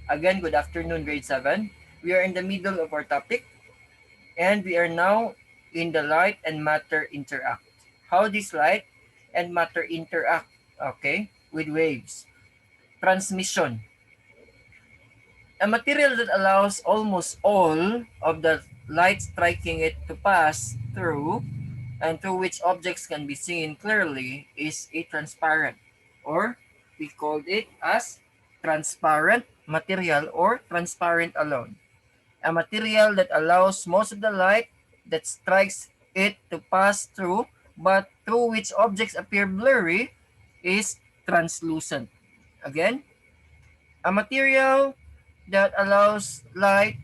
Again, good afternoon, grade 7. We are in the middle of our topic, and we are now in the light and matter interact. How this light and matter interact, okay, with waves. Transmission. A material that allows almost all of the light striking it to pass through and through which objects can be seen clearly is a transparent, or we called it as transparent material or transparent alone. A material that allows most of the light that strikes it to pass through but through which objects appear blurry is translucent. Again, a material that allows light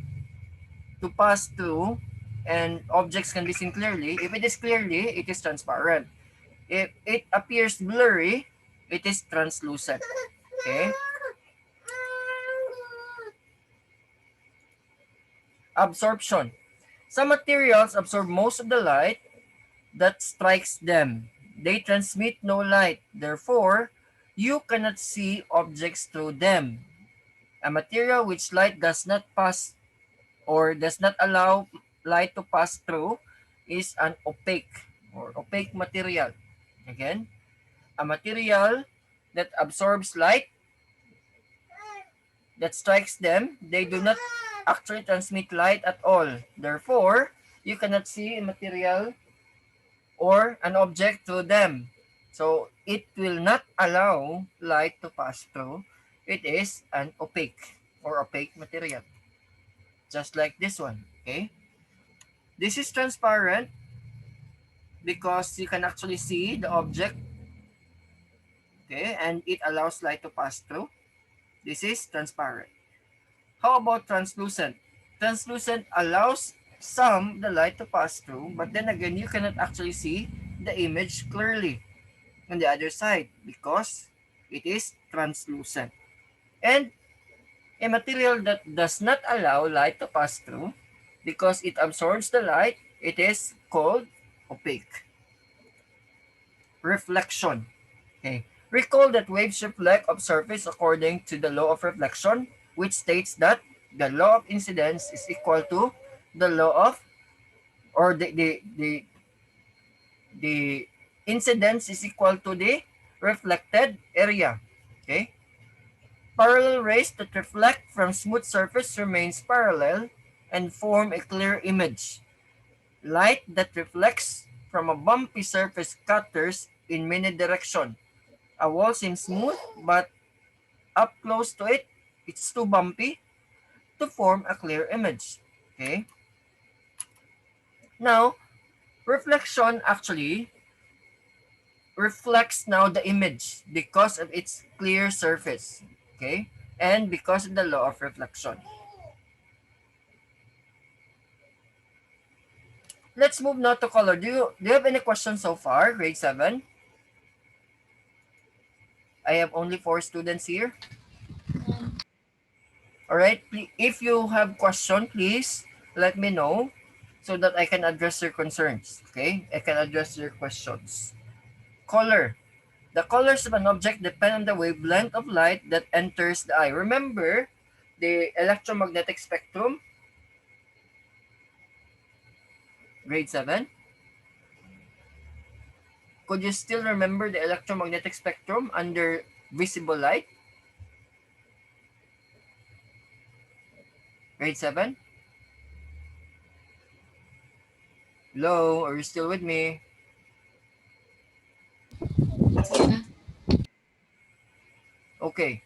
to pass through and objects can be seen clearly. If it is clearly, it is transparent. If it appears blurry, it is translucent. Okay? Absorption. Some materials absorb most of the light that strikes them. They transmit no light. Therefore, you cannot see objects through them. A material which light does not pass or does not allow light to pass through is an opaque or opaque material. Again, a material that absorbs light that strikes them, they do not actually transmit light at all. Therefore, you cannot see a material or an object through them. So, it will not allow light to pass through. It is an opaque or opaque material. Just like this one, okay? This is transparent because you can actually see the object, okay, and it allows light to pass through. This is transparent. How about translucent? Translucent allows some the light to pass through, but then again, you cannot actually see the image clearly on the other side because it is translucent. And a material that does not allow light to pass through because it absorbs the light, it is called opaque. Reflection. Okay. Recall that waves reflect off surface according to the law of reflection, which states that the law of incidence is equal to the law of, or the incidence is equal to the reflected area. Okay. Parallel rays that reflect from smooth surface remains parallel and form a clear image. Light that reflects from a bumpy surface scatters in many directions. A wall seems smooth, but up close to it, it's too bumpy to form a clear image. Okay. Now, reflection actually reflects now the image because of its clear surface. Okay. And because of the law of reflection. Let's move now to color. Do you have any questions so far, grade 7? I have only 4 students here. All right. If you have question, please let me know so that I can address your concerns. Okay, I can address your questions. Color. The colors of an object depend on the wavelength of light that enters the eye. Remember the electromagnetic spectrum, grade 7? Could you still remember the electromagnetic spectrum under visible light? Grade 7? Hello, are you still with me? Okay.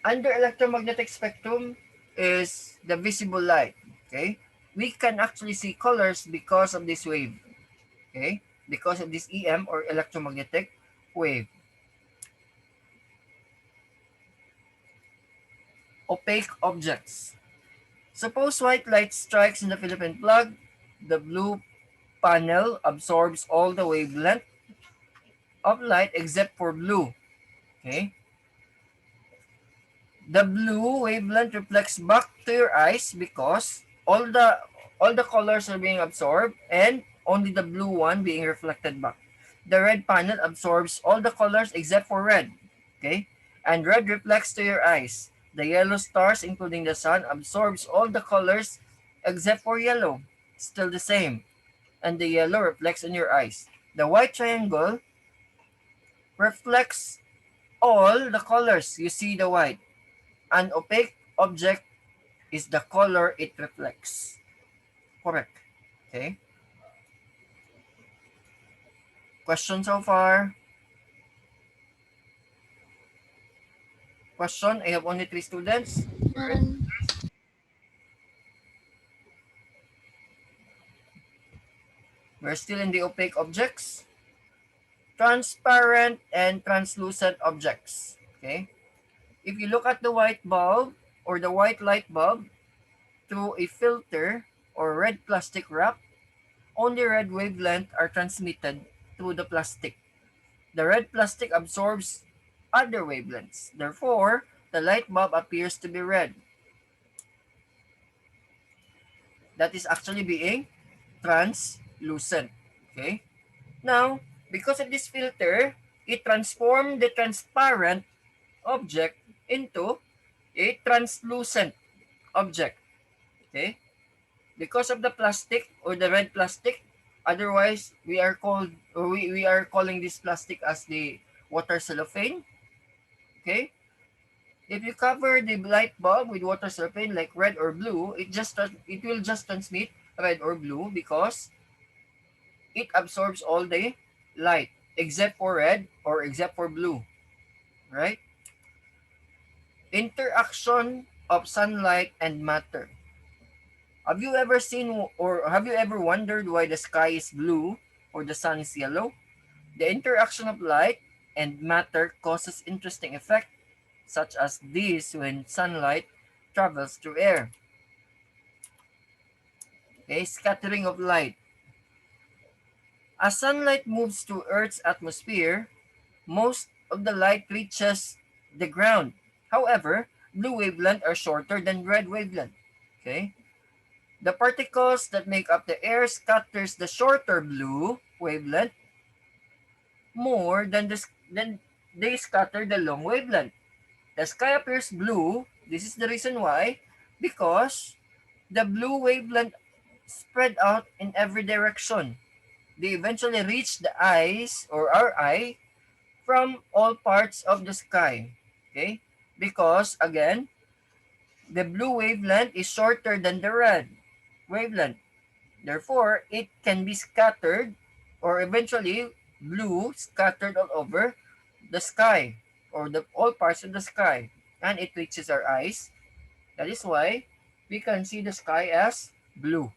Under electromagnetic spectrum is the visible light. Okay. We can actually see colors because of this wave. Okay. Because of this EM or electromagnetic wave. Opaque objects. Suppose white light strikes in the Philippine plug. The blue panel absorbs all the wavelength of light except for blue. Okay. The blue wavelength reflects back to your eyes because all the colors are being absorbed and only the blue one being reflected back. The red panel absorbs all the colors except for red. Okay? And red reflects to your eyes. The yellow stars, including the sun, absorbs all the colors except for yellow. Still the same. And the yellow reflects in your eyes. The white triangle reflects all the colors. You see the white. An opaque object is the color it reflects. Correct. Okay. Question so far? Question? I have only 3 students. None. We're still in the opaque objects. Transparent and translucent objects. Okay. If you look at the white bulb or the white light bulb through a filter or red plastic wrap, only red wavelength are transmitted through the plastic. The red plastic absorbs other wavelengths. Therefore, the light bulb appears to be red. That is actually being translucent. Okay? Now, because of this filter, it transformed the transparent object into a translucent object. Okay? Because of the plastic or the red plastic, otherwise we are calling this plastic as the water cellophane. Okay? If you cover the light bulb with water cellophane like red or blue, it will just transmit red or blue because it absorbs all the light except for red or except for blue, right? Interaction of sunlight and matter. Have you ever seen or have you ever wondered why the sky is blue or the sun is yellow? The interaction of light and matter causes interesting effects such as these when sunlight travels through air. Okay, scattering of light. As sunlight moves through Earth's atmosphere, most of the light reaches the ground. However, blue wavelength are shorter than red wavelength. Okay? The particles that make up the air scatters the shorter blue wavelength more than they scatter the long wavelength. The sky appears blue. This is the reason why, because the blue wavelength spread out in every direction. They eventually reach the eyes or our eye from all parts of the sky. Okay? Because again, the blue wavelength is shorter than the red wavelength. Therefore, it can be scattered or eventually blue scattered all over the sky or the all parts of the sky and it reaches our eyes. That is why we can see the sky as blue.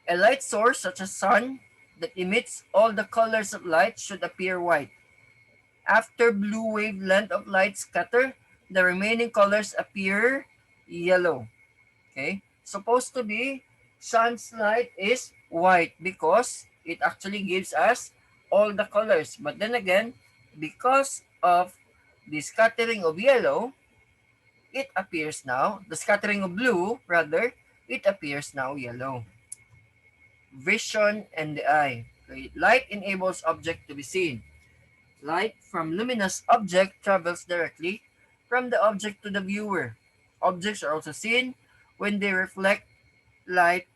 A light source such as sun that emits all the colors of light should appear white. After blue wavelength of light scatter, the remaining colors appear yellow. Okay? Supposed to be sun's light is white because it actually gives us all the colors. But then again, because of the scattering of yellow, it appears now, the scattering of blue, rather, it appears now yellow. Vision and the eye. Okay? Light enables object to be seen. Light from luminous object travels directly from the object to the viewer. Objects are also seen when they reflect light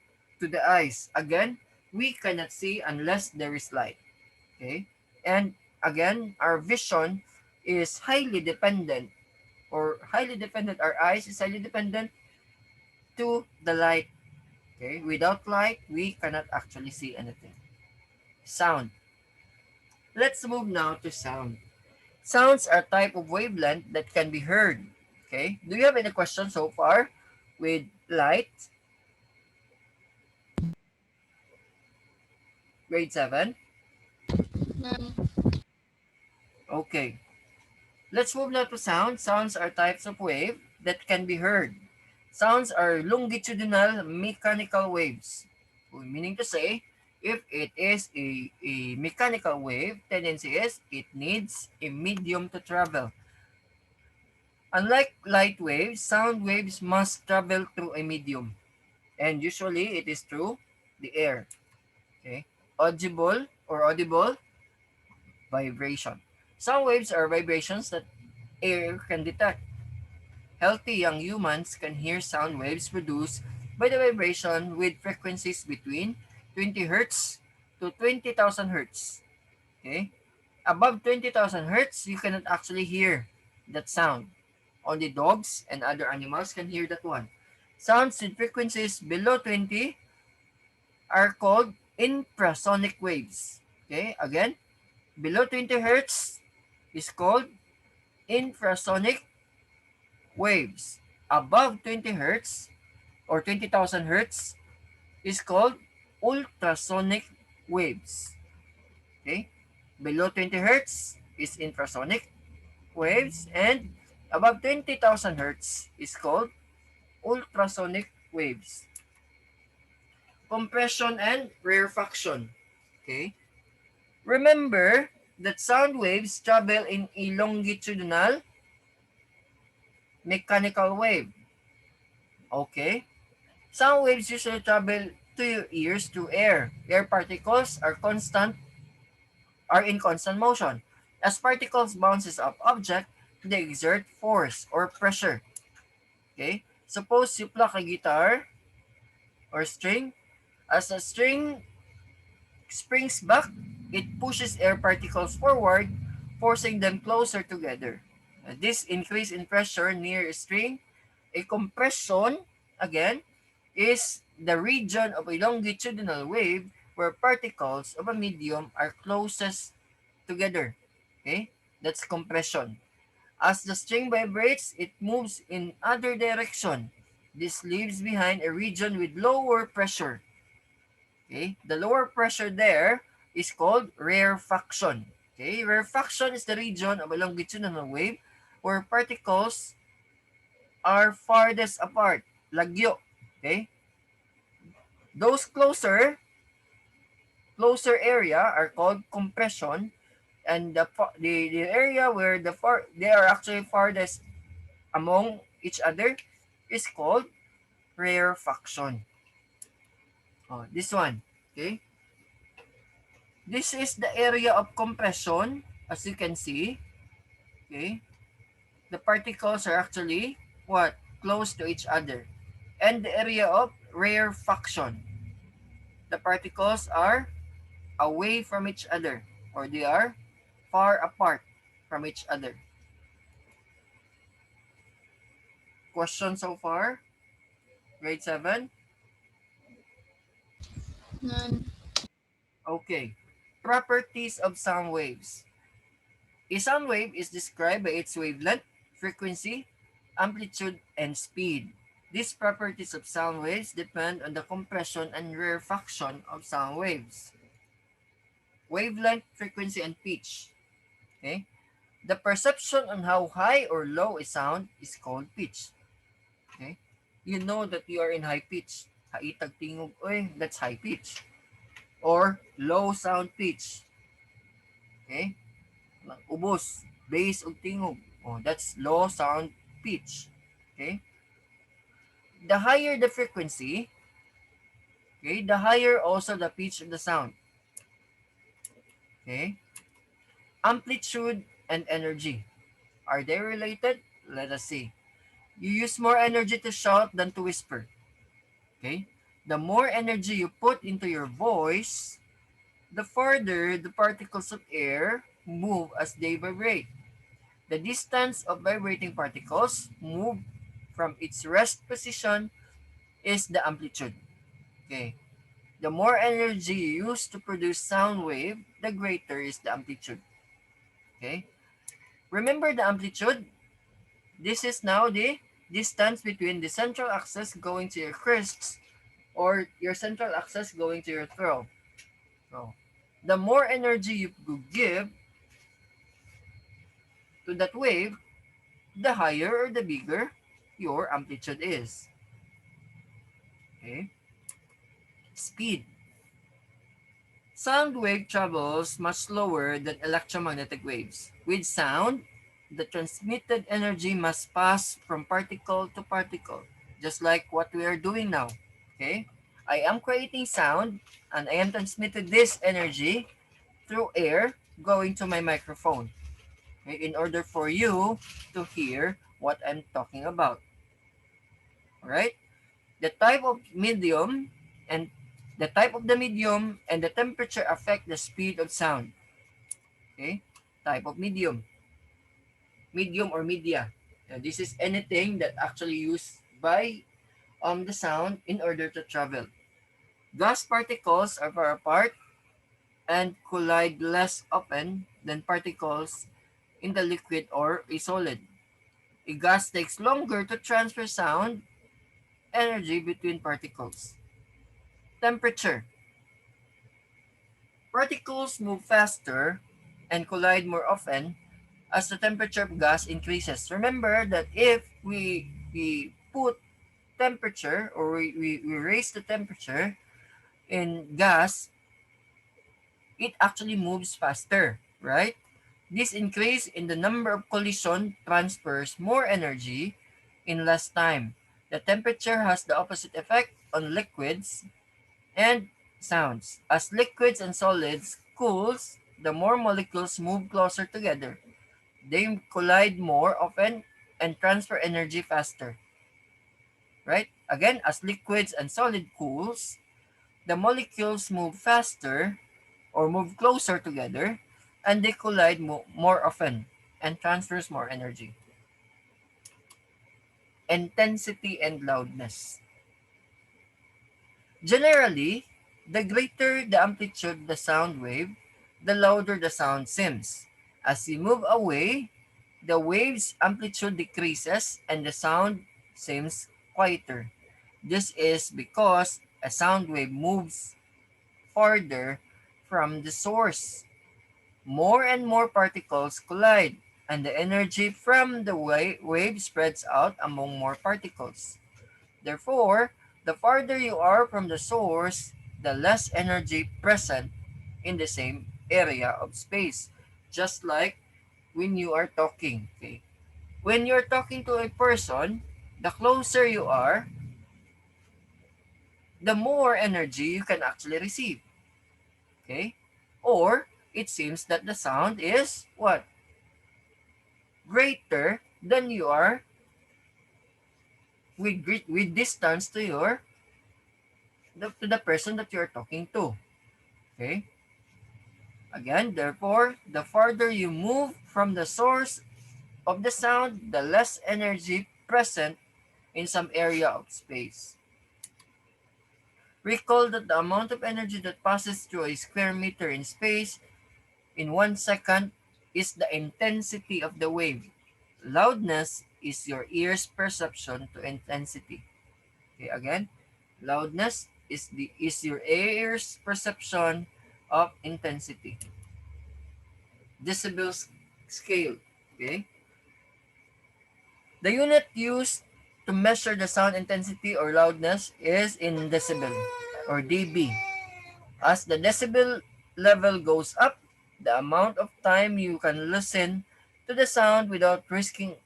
to the eyes. Again, we cannot see unless there is light. Okay? And again, our vision is highly dependent our eyes is highly dependent to the light. Okay? Without light, we cannot actually see anything. Sound. Let's move now to sound. Sounds are type of wavelength that can be heard. Okay? Do you have any questions so far with light? Grade 7? None. Okay. Let's move now to sound. Sounds are types of wave that can be heard. Sounds are longitudinal mechanical waves. Meaning to say, if it is a mechanical wave, tendency is it needs a medium to travel. Unlike light waves, sound waves must travel through a medium. And usually it is through the air. Okay? Audible vibration. Sound waves are vibrations that air can detect. Healthy young humans can hear sound waves produced by the vibration with frequencies between 20 Hz to 20,000 Hz. Okay? Above 20,000 Hz, you cannot actually hear that sound. Only dogs and other animals can hear that one. Sounds with frequencies below 20 are called infrasonic waves. Okay, again, below 20 Hz is called infrasonic waves. Above 20 Hz or 20,000 Hz is called ultrasonic waves. Okay, below 20 Hz is infrasonic waves, and above 20,000 Hz is called ultrasonic waves. Compression and rarefaction. Okay, remember that sound waves travel in a longitudinal mechanical wave. Okay? Sound waves usually travel to your ears through air. Air particles are in constant motion. As particles bounces off object, they exert force or pressure. Okay? Suppose you pluck a guitar or string. As the string springs back, it pushes air particles forward, forcing them closer together. This increase in pressure near a string, a compression, again, is the region of a longitudinal wave where particles of a medium are closest together. Okay? That's compression. As the string vibrates, it moves in other direction. This leaves behind a region with lower pressure. Okay? The lower pressure there is called rarefaction. Okay? Rarefaction is the region of a longitudinal wave where particles are farthest apart. Lagyo. Okay? Those closer area are called compression, and the area where they are actually farthest among each other is called rarefaction. Oh, this one. Okay? This is the area of compression, as you can see. Okay? The particles are actually what? Close to each other. And the area of rarefaction. The particles are away from each other, or they are far apart from each other. Question so far? Grade 7? None. Okay. Properties of sound waves. A sound wave is described by its wavelength, frequency, amplitude, and speed. These properties of sound waves depend on the compression and rarefaction of sound waves. Wavelength, frequency, and pitch. Okay? The perception on how high or low a sound is called pitch. Okay? You know that you are in high pitch. Haitag tingog, oy, that's high pitch. Or low sound pitch. Okay? Ubos, bass ug tingog. Oh, that's low sound pitch. Okay? The higher the frequency, okay, the higher also the pitch of the sound. Okay? Amplitude and energy. Are they related? Let us see. You use more energy to shout than to whisper. Okay? The more energy you put into your voice, the further the particles of air move as they vibrate. The distance of vibrating particles move from its rest position is the amplitude. Okay. The more energy you use to produce sound wave, the greater is the amplitude. Okay. Remember the amplitude? This is now the distance between the central axis going to your crests or your central axis going to your throat. So, the more energy you give to that wave, the higher or the bigger your amplitude is. Okay? Speed. Sound wave travels much slower than electromagnetic waves. With sound, the transmitted energy must pass from particle to particle, just like what we are doing now. Okay? I am creating sound and I am transmitting this energy through air going to my microphone. okay, in order for you to hear what I'm talking about. Alright? The type of medium and the type of the medium and the temperature affect the speed of sound. Okay? Type of medium. Medium or media. This is anything that actually used by the sound in order to travel. Gas particles are far apart and collide less often than particles in the liquid or a solid. A gas takes longer to transfer sound energy between particles. Temperature. Particles move faster and collide more often as the temperature of gas increases. Remember that if we put temperature or we raise the temperature in gas, it actually moves faster, right? This increase in the number of collision transfers more energy in less time. The temperature has the opposite effect on liquids and sounds. As liquids and solids cools, the more molecules move closer together. They collide more often and transfer energy faster, right? Again, as liquids and solid cools, the molecules move faster or move closer together and they collide more often and transfers more energy. Intensity and loudness. Generally, the greater the amplitude of the sound wave, the louder the sound seems. As you move away, the wave's amplitude decreases and the sound seems quieter. This is because a sound wave moves farther from the source. More and more particles collide, and the energy from the wave spreads out among more particles. Therefore, the farther you are from the source, the less energy present in the same area of space. Just like when you are talking. Okay? When you're talking to a person, the closer you are, the more energy you can actually receive. Okay? Or it seems that the sound is what? Greater than you are with distance to your to the person that you're talking to. Okay? Again, therefore, the farther you move from the source of the sound, the less energy present in some area of space. Recall that the amount of energy that passes through a square meter in space in 1 second is the intensity of the wave. Loudness is your ear's perception to intensity. Okay, again, loudness is your ear's perception of intensity. Decibel scale. Okay, the unit used to measure the sound intensity or loudness is in decibel or dB. As the decibel level goes up, the amount of time you can listen to the sound without risking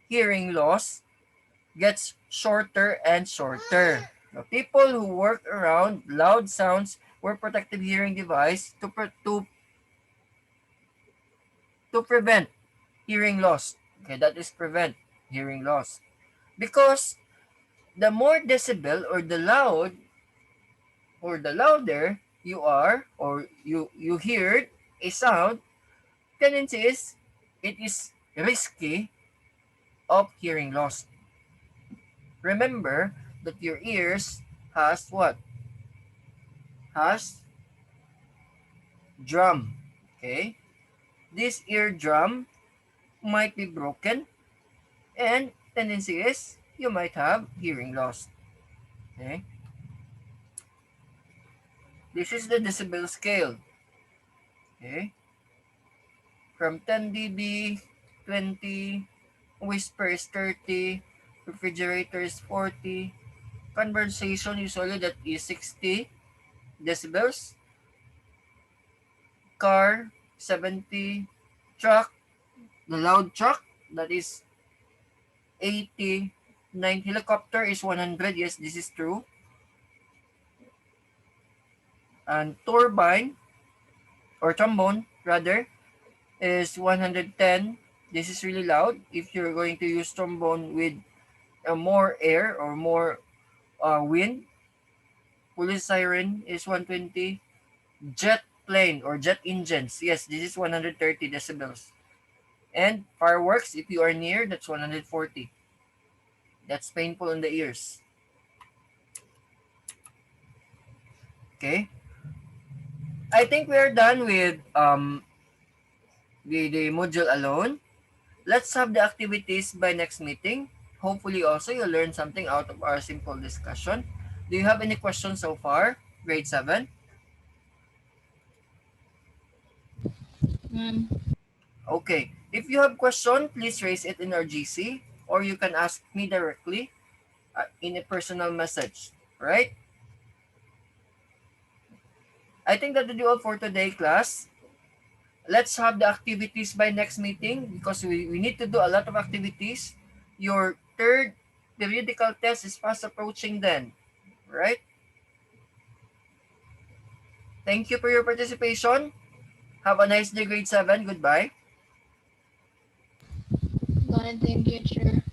hearing loss gets shorter and shorter. Now, people who work around loud sounds wear protective hearing device to prevent hearing loss. Okay, that is prevent hearing loss. Because the more decibel or the louder you are or you hear a sound, tendency is it is risky of hearing loss. Remember that your ears has what? Has drum. Okay? This eardrum might be broken and tendency is you might have hearing loss. Okay? This is the decibel scale. Okay? From 10 dB, 20, whisper is 30, refrigerator is 40, conversation usually that is 60 decibels, car 70, truck, the loud truck that is 80, helicopter is 100, yes, this is true, and turbine or trombone rather is 110. This is really loud. If you're going to use trombone with more air or more wind, police siren is 120. Jet plane or jet engines, yes, this is 130 decibels. And fireworks, if you are near, that's 140. That's painful in the ears. Okay? I think we are done with the module alone. Let's have the activities by next meeting. Hopefully also you'll learn something out of our simple discussion. Do you have any questions so far? Grade 7? Ma'am. Okay. If you have question, please raise it in our GC or you can ask me directly in a personal message. Right? I think that will do all for today, class. Let's have the activities by next meeting because we need to do a lot of activities. Your third periodical test is fast approaching then. Right? Thank you for your participation. Have a nice day, grade 7. Goodbye. Gonna thank you, sir.